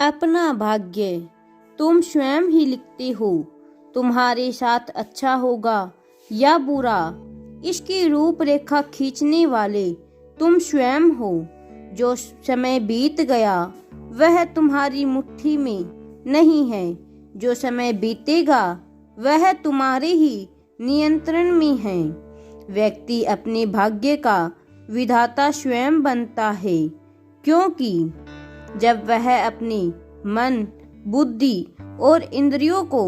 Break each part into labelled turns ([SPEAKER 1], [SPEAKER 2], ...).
[SPEAKER 1] अपना भाग्य तुम स्वयं ही लिखते हो। तुम्हारे साथ अच्छा होगा या बुरा, इसकी रूपरेखा खींचने वाले तुम स्वयं हो। जो समय बीत गया वह तुम्हारी मुट्ठी में नहीं है, जो समय बीतेगा वह तुम्हारे ही नियंत्रण में है। व्यक्ति अपने भाग्य का विधाता स्वयं बनता है, क्योंकि जब वह अपने मन, बुद्धि और इंद्रियों को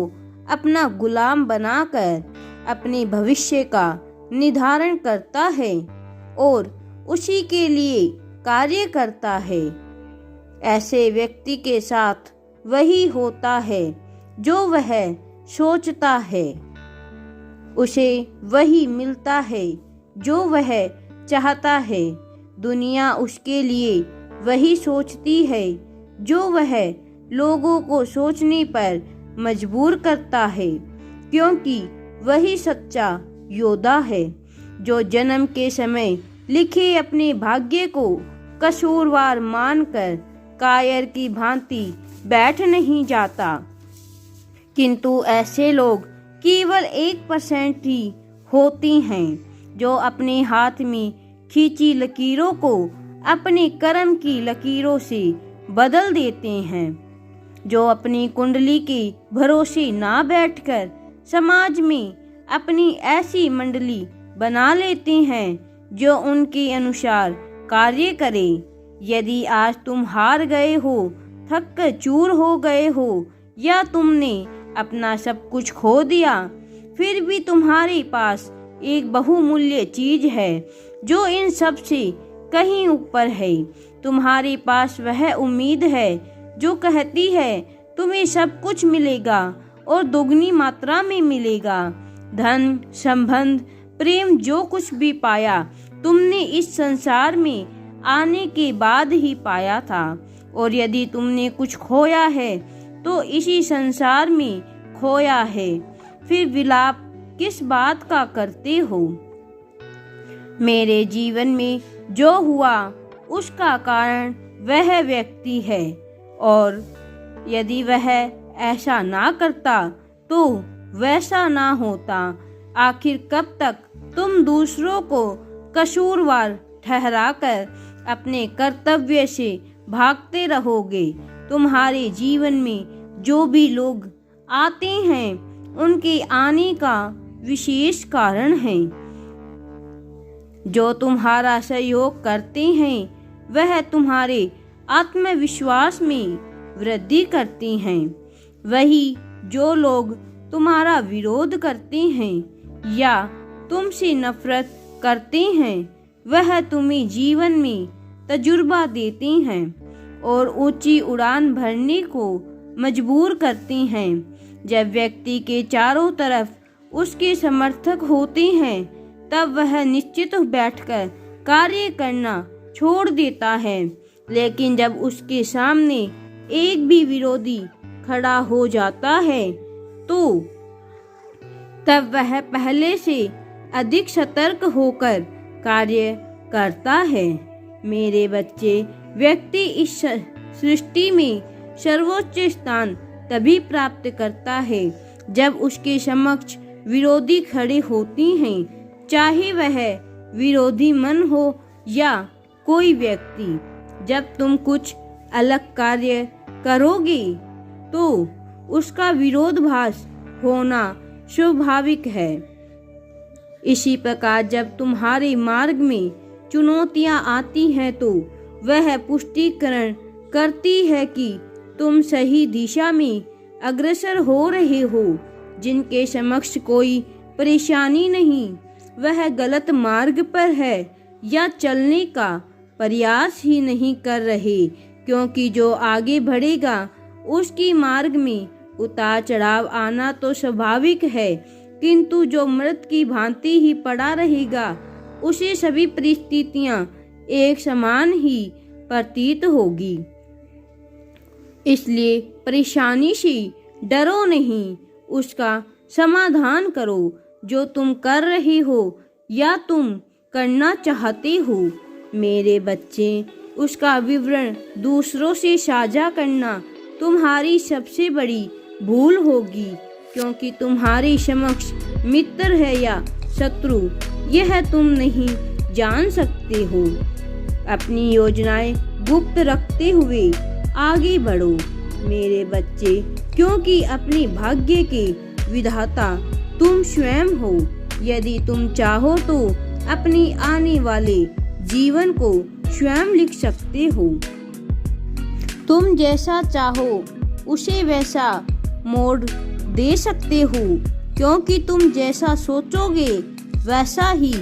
[SPEAKER 1] अपना गुलाम बनाकर अपने भविष्य का निर्धारण करता है और उसी के लिए कार्य करता है। ऐसे व्यक्ति के साथ वही होता है जो वह सोचता है, उसे वही मिलता है जो वह चाहता है। दुनिया उसके लिए वही सोचती है जो वह लोगों को सोचने पर मजबूर करता है, क्योंकि वही सच्चा योद्धा है जो जन्म के समय लिखे अपने भाग्य को कसूरवार मानकर कायर की भांति बैठ नहीं जाता। किंतु ऐसे लोग केवल 1% ही होती हैं जो अपने हाथ में खींची लकीरों को अपने कर्म की लकीरों से बदल देते हैं, जो अपनी कुंडली के भरोसे ना बैठकर समाज में अपनी ऐसी मंडली बना लेते हैं जो उनके अनुसार कार्य करे। यदि आज तुम हार गए हो, थक कर चूर हो गए हो या तुमने अपना सब कुछ खो दिया, फिर भी तुम्हारे पास एक बहुमूल्य चीज है जो इन सब से कहीं ऊपर है। तुम्हारे पास वह उम्मीद है जो कहती है तुम्हें सब कुछ मिलेगा और दोगुनी मात्रा में मिलेगा। धन, संबंध, प्रेम, जो कुछ भी पाया तुमने इस संसार में आने के बाद ही पाया था, और यदि तुमने कुछ खोया है तो इसी संसार में खोया है। फिर विलाप किस बात का करते हो? मेरे जीवन में जो हुआ उसका कारण वह व्यक्ति है, और यदि वह ऐसा ना करता तो वैसा ना होता। आखिर कब तक तुम दूसरों को कसूरवार ठहराकर अपने कर्तव्य से भागते रहोगे? तुम्हारे जीवन में जो भी लोग आते हैं उनके आने का विशेष कारण है। जो तुम्हारा सहयोग करते हैं वह तुम्हारे आत्मविश्वास में वृद्धि करती हैं। वही जो लोग तुम्हारा विरोध करते हैं या तुमसे नफरत करते हैं वह तुम्हें जीवन में तजुर्बा देते हैं और ऊंची उड़ान भरने को मजबूर करते हैं। जब व्यक्ति के चारों तरफ उसके समर्थक होते हैं तब वह निश्चित बैठकर कार्य करना छोड़ देता है, लेकिन जब उसके सामने एक भी विरोधी खड़ा हो जाता है तो तब वह पहले से अधिक सतर्क होकर कार्य करता है। मेरे बच्चे, व्यक्ति इस सृष्टि में सर्वोच्च स्थान तभी प्राप्त करता है जब उसके समक्ष विरोधी खड़े होते हैं, चाहे वह विरोधी मन हो या कोई व्यक्ति। जब तुम कुछ अलग कार्य करोगे तो उसका विरोधाभास होना स्वाभाविक है। इसी प्रकार जब तुम्हारे मार्ग में चुनौतियां आती हैं तो वह पुष्टिकरण करती है कि तुम सही दिशा में अग्रसर हो रहे हो। जिनके समक्ष कोई परेशानी नहीं वह गलत मार्ग पर है या चलने का प्रयास ही नहीं कर रहे, क्योंकि जो आगे बढ़ेगा उसकी मार्ग में उतार चढ़ाव आना तो स्वाभाविक है, किंतु जो मृत की भांति ही पड़ा रहेगा उसे सभी परिस्थितियां एक समान ही प्रतीत होगी। इसलिए परेशानी से डरो नहीं, उसका समाधान करो। जो तुम कर रहे हो या तुम करना चाहते हो मेरे बच्चे, उसका विवरण दूसरों से साझा करना तुम्हारी सबसे बड़ी भूल होगी, क्योंकि तुम्हारे समक्ष मित्र है या शत्रु यह तुम नहीं जान सकते हो। अपनी योजनाएं गुप्त रखते हुए आगे बढ़ो मेरे बच्चे, क्योंकि अपने भाग्य के विधाता तुम स्वयं हो। यदि तुम चाहो तो अपनी आने वाले जीवन को स्वयं लिख सकते हो। तुम जैसा चाहो उसे वैसा मोड़ दे सकते हो, क्योंकि तुम जैसा सोचोगे वैसा ही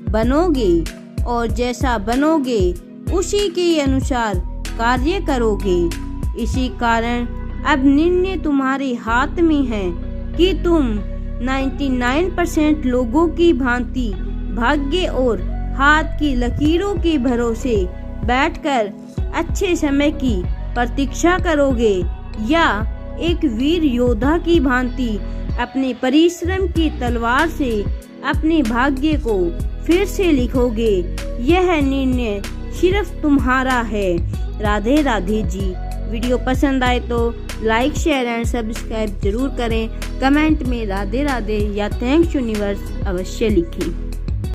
[SPEAKER 1] बनोगे, और जैसा बनोगे उसी के अनुसार कार्य करोगे। इसी कारण अब निर्णय तुम्हारे हाथ में है कि तुम 99% लोगों की भांति भाग्य और हाथ की लकीरों के भरोसे बैठकर अच्छे समय की प्रतीक्षा करोगे, या एक वीर योद्धा की भांति अपने परिश्रम की तलवार से अपने भाग्य को फिर से लिखोगे। यह निर्णय सिर्फ तुम्हारा है। राधे राधे जी। वीडियो पसंद आए तो लाइक शेयर एंड सब्सक्राइब जरूर करें। कमेंट में राधे राधे या थैंक्स यूनिवर्स अवश्य लिखें।